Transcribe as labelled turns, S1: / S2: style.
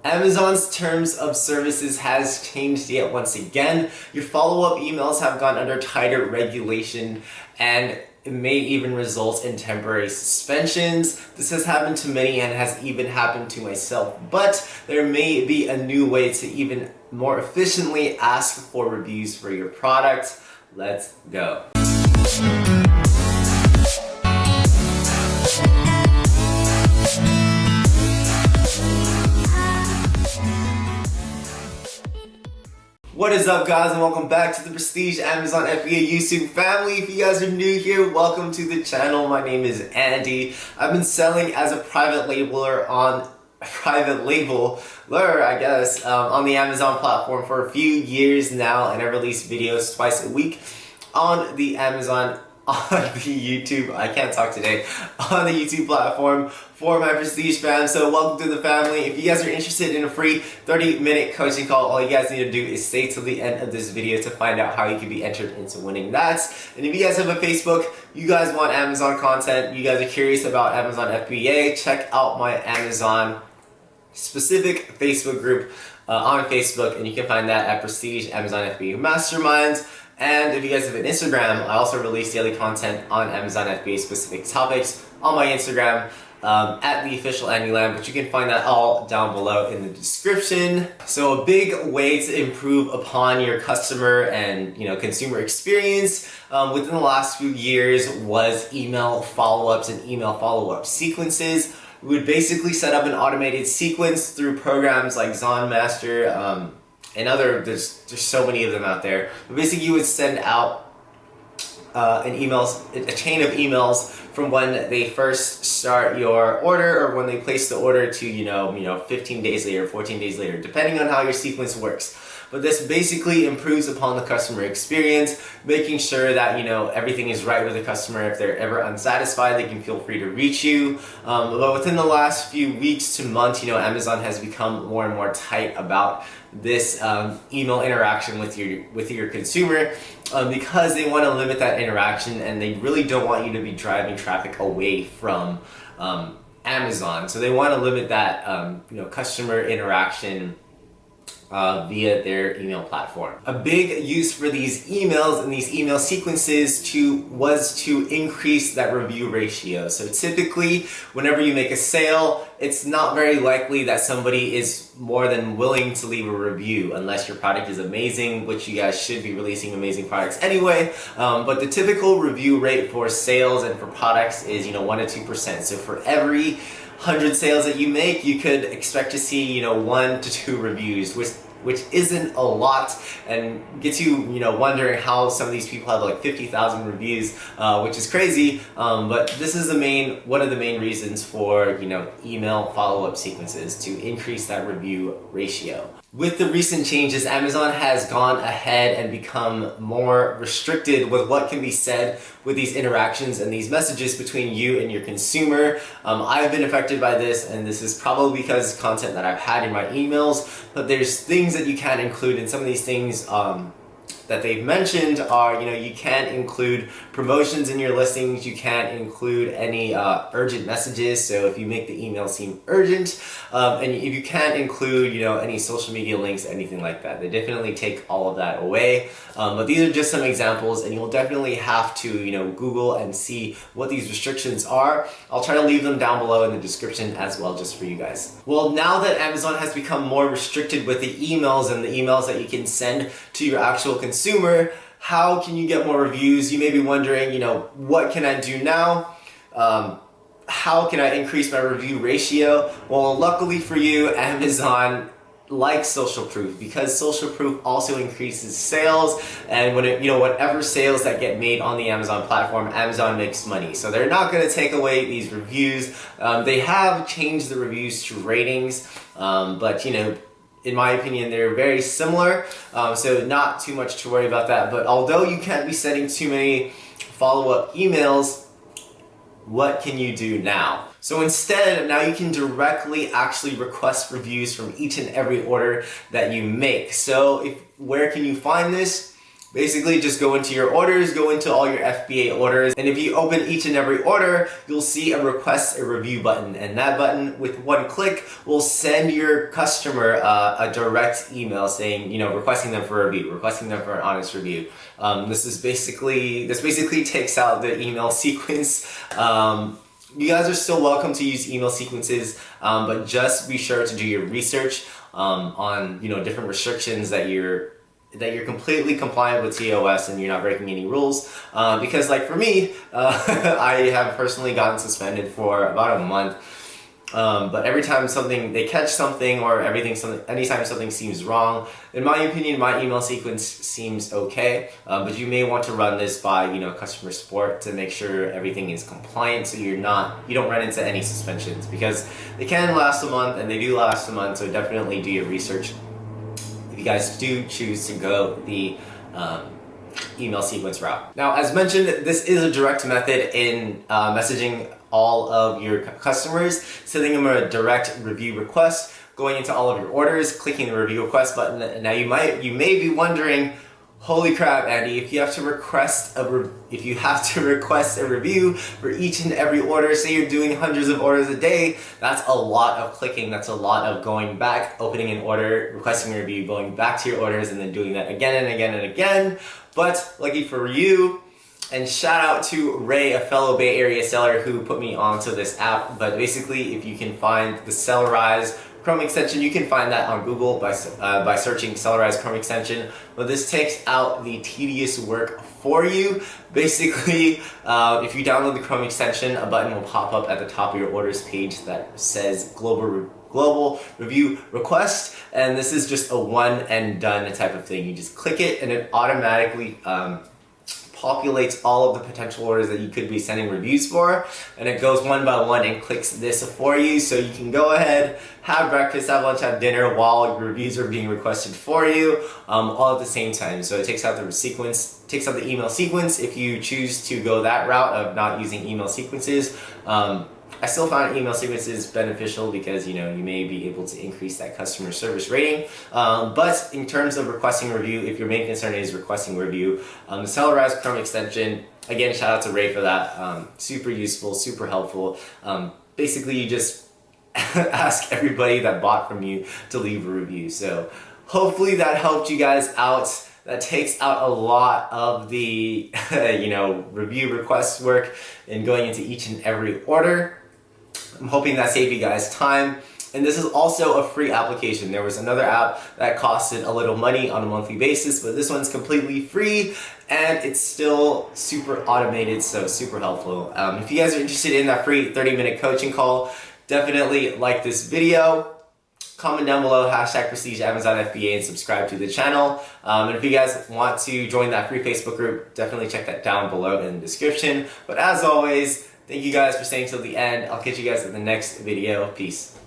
S1: Amazon's terms of services has changed yet once again. Your follow-up emails have gone under tighter regulation and it may even result in temporary suspensions. This has happened to many and has even happened to myself, but there may be a new way to even more efficiently ask for reviews for your product. Let's go. What is up, guys, and welcome back to the Prestige Amazon FBA YouTube family. If you guys are new here, welcome to the channel. My name is Andy. I've been selling as a private labeler on on the Amazon platform for a few years now, and I release videos twice a week on the YouTube, I can't talk today, on the YouTube platform for my Prestige fam. So welcome to the family. If you guys are interested in a free 30-minute coaching call, all you guys need to do is stay till the end of this video to find out how you can be entered into winning that. And if you guys have a Facebook, you guys want Amazon content, you guys are curious about Amazon FBA, check out my Amazon specific Facebook group on Facebook, and you can find that at Prestige Amazon FBA Masterminds. And if you guys have an Instagram, I also release daily content on Amazon FBA specific topics on my Instagram at the official Andy Lamb, but you can find that all down below in the description. So a big way to improve upon your customer and consumer experience within the last few years was email follow-ups and email follow-up sequences. We would basically set up an automated sequence through programs like Zonmaster, and there's so many of them out there. But basically, you would send out a chain of emails from when they first start your order or when they place the order to 15 days later, 14 days later, depending on how your sequence works. But this basically improves upon the customer experience, making sure that everything is right with the customer. If they're ever unsatisfied, they can feel free to reach you. But within the last few weeks to months, Amazon has become more and more tight about this email interaction with your consumer because they want to limit that interaction, and they really don't want you to be driving traffic away from Amazon. So they want to limit that customer interaction via their email platform. A big use for these emails and these email sequences was to increase that review ratio. So typically, whenever you make a sale, it's not very likely that somebody is more than willing to leave a review unless your product is amazing, which you guys should be releasing amazing products anyway. But the typical review rate for sales and for products is 1 to 2%. So for every 100 sales that you make, you could expect to see 1 to 2 reviews, which isn't a lot, and gets you wondering how some of these people have like 50,000 reviews, which is crazy. But this is one of the main reasons for email follow-up sequences, to increase that review ratio. With the recent changes, Amazon has gone ahead and become more restricted with what can be said with these interactions and these messages between you and your consumer. I've been affected by this, and this is probably because content that I've had in my emails, but there's things that you can't include, and some of these things that they've mentioned are, you can't include promotions in your listings, you can't include any urgent messages, so if you make the email seem urgent, and if you can't include, any social media links, anything like that. They definitely take all of that away. But these are just some examples, and you'll definitely have to, Google and see what these restrictions are. I'll try to leave them down below in the description as well, just for you guys. Well, now that Amazon has become more restricted with the emails and the emails that you can send to your actual consumer, how can you get more reviews? You may be wondering, what can I do now? How can I increase my review ratio? Well, luckily for you, Amazon likes social proof, because social proof also increases sales, and whatever sales that get made on the Amazon platform, Amazon makes money. So they're not going to take away these reviews. They have changed the reviews to ratings, but in my opinion, they're very similar, so not too much to worry about that. But although you can't be sending too many follow-up emails, what can you do now? So instead, now you can directly actually request reviews from each and every order that you make. So where can you find this? Basically, just go into your orders, go into all your FBA orders, and if you open each and every order, you'll see a request a review button, and that button, with one click, will send your customer a direct email saying, you know, requesting them for a review, requesting them for an honest review. This basically takes out the email sequence. You guys are still welcome to use email sequences, but just be sure to do your research on, you know, different restrictions that you're completely compliant with TOS and you're not breaking any rules. Because like for me, I have personally gotten suspended for about a month. But every time they catch something or anytime something seems wrong, in my opinion, my email sequence seems okay. But you may want to run this by, you know, customer support to make sure everything is compliant, so you don't run into any suspensions, because they can last a month and they do last a month. So definitely do your research if you guys do choose to go the email sequence route. Now, as mentioned, this is a direct method in messaging all of your customers, sending them a direct review request, going into all of your orders, clicking the review request button. Now you may be wondering, holy crap, Andy, if you have to request a review for each and every order, say you're doing hundreds of orders a day, that's a lot of clicking, that's a lot of going back, opening an order, requesting a review, going back to your orders, and then doing that again and again and again. But lucky for you, and shout out to Ray, a fellow Bay Area seller who put me onto this app. But basically, if you can find the Sellerize Chrome extension, you can find that on Google by searching Sellerize Chrome extension. But this takes out the tedious work for you. Basically, if you download the Chrome extension, a button will pop up at the top of your orders page that says global review request, and this is just a one and done type of thing. You just click it and it automatically populates all of the potential orders that you could be sending reviews for, and it goes one by one and clicks this for you, so you can go ahead, have breakfast, have lunch, have dinner while your reviews are being requested for you, all at the same time. So it takes out the email sequence if you choose to go that route of not using email sequences. I still find email sequences beneficial because, you know, you may be able to increase that customer service rating. But in terms of requesting a review, if your main concern is requesting a review, the Sellerize Chrome extension, again, shout out to Ray for that. Super useful, super helpful. Basically, you just ask everybody that bought from you to leave a review. So hopefully that helped you guys out. That takes out a lot of the you know, review request work and going into each and every order. I'm hoping that saved you guys time. And this is also a free application. There was another app that costed a little money on a monthly basis, but this one's completely free and it's still super automated, so super helpful. If you guys are interested in that free 30-minute coaching call, definitely like this video. Comment down below #Prestige Amazon FBA and subscribe to the channel. And if you guys want to join that free Facebook group, definitely check that down below in the description. But as always, thank you guys for staying till the end. I'll catch you guys in the next video. Peace.